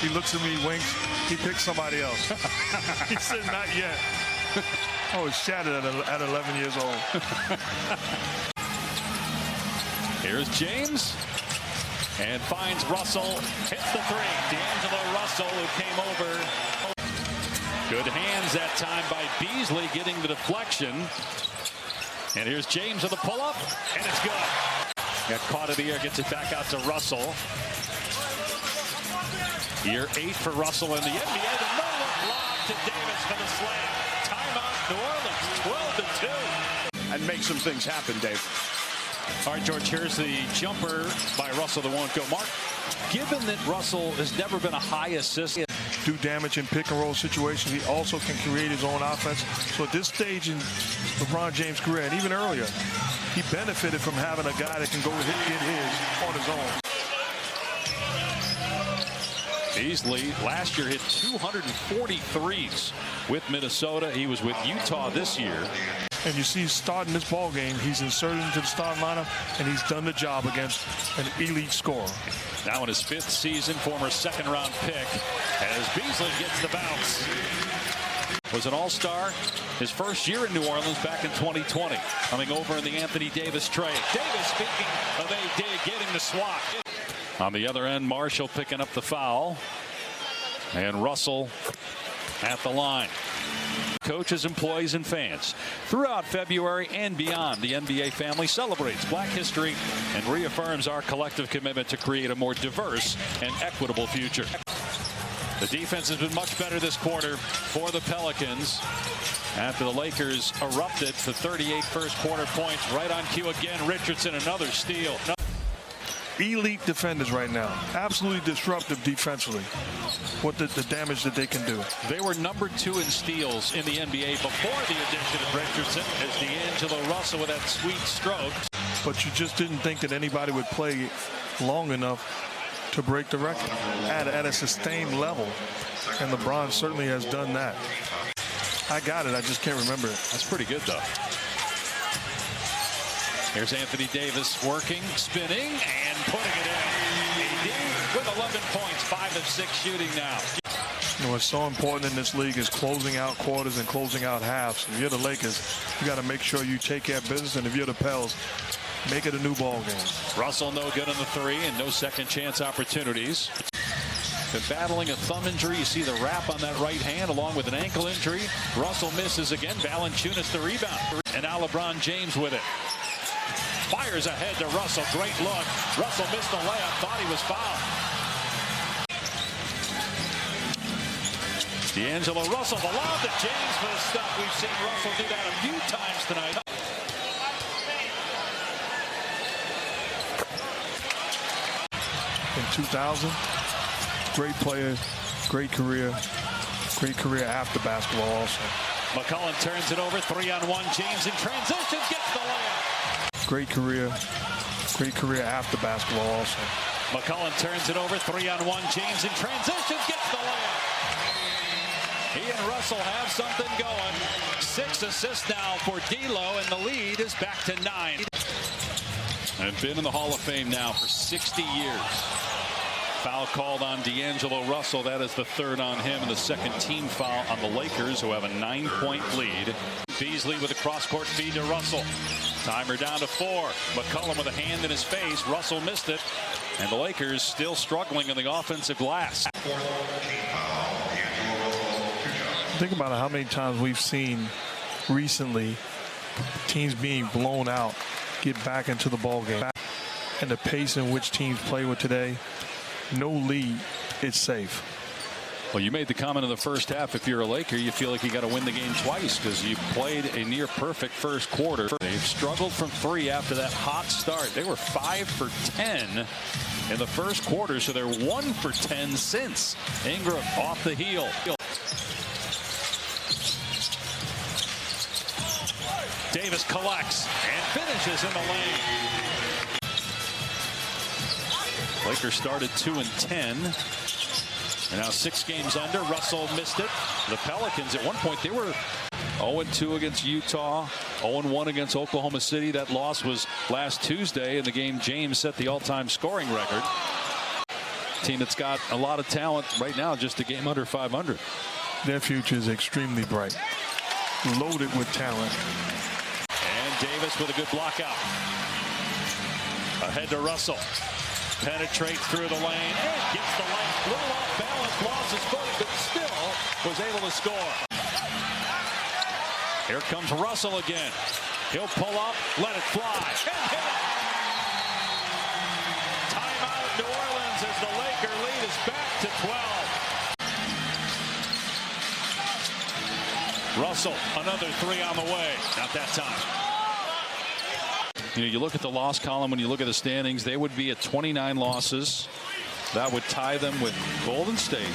He looks at me, winks. He picks somebody else. He said, not yet. I was shattered at 11 years old. Here's James. And finds Russell. Hits the three. D'Angelo Russell, who came over. Good hands that time by Beasley, getting the deflection. And here's James with the pull-up. And it's good. Got caught in the air. Gets it back out to Russell. Year 8 for Russell in the NBA. The no-look lob to Davis for the slam. Timeout, New Orleans, 12-2. And make some things happen, Dave. All right, George, here's the jumper by Russell that won't go. Mark, given that Russell has never been a high assist, do damage in pick and roll situations, he also can create his own offense. So at this stage in LeBron James' career, and even earlier, he benefited from having a guy that can go get his on his own. Beasley last year hit 243s with Minnesota. He was with Utah this year. And you see, starting this ball game, he's inserted into the starting lineup, and he's done the job against an elite scorer. Now in his 5th season, former second-round pick, as Beasley gets the bounce. Was an all-star his first year in New Orleans back in 2020. Coming over in the Anthony Davis trade. Davis, speaking of AD, getting the swat. On the other end, Marshall picking up the foul. And Russell at the line. Coaches, employees, and fans throughout February and beyond, the NBA family celebrates Black history and reaffirms our collective commitment to create a more diverse and equitable future. The defense has been much better this quarter for the Pelicans after the Lakers erupted for 38 first-quarter points. Right on cue again, Richardson, another steal. Elite defenders right now. Absolutely disruptive defensively. What the damage that they can do. They were number 2 in steals in the NBA before the addition of Richardson, as D'Angelo Russell with that sweet stroke. But you just didn't think that anybody would play long enough to break the record at a sustained level. And LeBron certainly has done that. I got it. I just can't remember it. That's pretty good, though. Here's Anthony Davis working, spinning, and putting it in. AD with 11 points, 5 of 6 shooting now. You know, what's so important in this league is closing out quarters and closing out halves. If you're the Lakers, you got to make sure you take care of business. And if you're the Pels, make it a new ball game. Russell no good on the 3 and no second chance opportunities. Been battling a thumb injury. You see the wrap on that right hand along with an ankle injury. Russell misses again. Valanciunas the rebound. And now LeBron James with it. Fires ahead to Russell. Great look. Russell missed the layup. Thought he was fouled. D'Angelo Russell, the lob to James for the stuff. We've seen Russell do that a few times tonight. In 2000, great player, great career after basketball also. McCollum turns it over. 3-on-1. James in transition gets the layup. Great career after basketball also. McCollum turns it over. 3-on-1. James in transition gets the layup. He and Russell have something going. 6 assists now for D'Lo, and the lead is back to 9. And been in the Hall of Fame now for 60 years. Foul called on D'Angelo Russell. That is the 3rd on him, and the 2nd team foul on the Lakers, who have a 9-point lead. Beasley with a cross-court feed to Russell. Timer down to 4. McCollum with a hand in his face. Russell missed it. And the Lakers still struggling on the offensive glass. Think about how many times we've seen recently teams being blown out, get back into the ball game. And the pace in which teams play with today, no lead, it's safe. Well, you made the comment in the first half, if you're a Laker, you feel like you got to win the game twice because you played a near perfect first quarter. They've struggled from 3 after that hot start. They were 5 for 10 in the first quarter, so they're 1 for 10 since. Ingram off the heel. Davis collects and finishes in the lane. Lakers started 2-10. And now 6 games under. Russell missed it. The Pelicans, at one point, they were 0-2 against Utah, 0-1 against Oklahoma City. That loss was last Tuesday in the game James set the all-time scoring record. Team that's got a lot of talent right now, just a game under 500. Their future is extremely bright, loaded with talent. And Davis with a good block out. Ahead to Russell. Penetrates through the lane and gets the lane. Little off balance, lost his footing, but still was able to score. Here comes Russell again. He'll pull up, let it fly, and hit it. Timeout New Orleans as the Laker lead is back to 12. Russell, another three on the way. Not that time. You look at the loss column, when you look at the standings, they would be at 29 losses. That would tie them with Golden State.